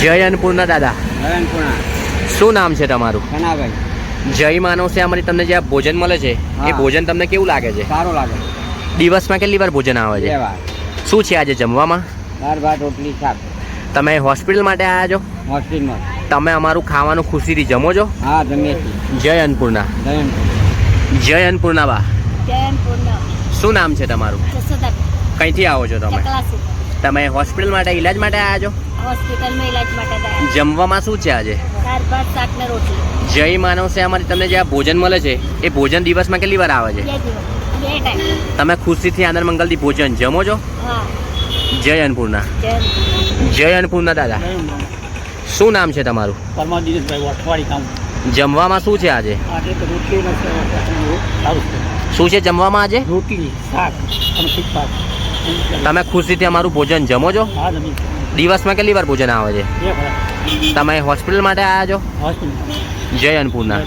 જય અન્નપૂર્ણા દાદા, શું નામ છે તમારું? જય માનવ છે અમારી તમને જે આ ભોજન મળે છે એ ભોજન તમને કેવું લાગે છે? સારું લાગે. દિવસમાં કેટલી વાર ભોજન આવે છે? શું છે આજે જમવામાં? દાળ ભાત રોટલી શાક. તમે હોસ્પિટલ માટે આવ્યા છો? હોસ્ટેલમાં. તમે અમારું ખાવાનું ખુશીથી જમો છો? હા, જમીએ છીએ. જય અન્નપૂર્ણા. જય અન્નપૂર્ણા બા, શું નામ છે તમારું? કઈથી આવો છો તમે? તમે હોસ્પિટલ માટે ઈલાજ માટે આવ્યા છો? હોસ્પિટલમાં ઈલાજ માટે જમવામાં શું છે આજે? દાળ ભાત શાક ને રોટલી. જય માનવ છે અમારી તમને જે આ ભોજન મળે છે એ ભોજન દિવસમાં કેટલી વાર આવે છે? 2 ટાઈમ. તમે ખુશીથી આનંદ મંગલથી ભોજન જમો છો? હા. જય અન્નપૂર્ણા. જય. જય અન્નપૂર્ણા દાદા, શું નામ છે તમારું? પરમા દિનેશભાઈ વટવાડી કામ. જમવામાં શું છે આજે? આજે તો રોટલી ને સારું છે. શું છે જમવામાં આજે? રોટલી શાક અને તીખાક. તમે ખુશીથી અમારું ભોજન જમો છો? હા, જમીએ. દિવસમાં કેટલી વાર ભોજન આવે છે? એક વાર. તમે હોસ્પિટલ માટે આવ્યા છો? હોસ્ટેલ. જય અન્નપૂર્ણા.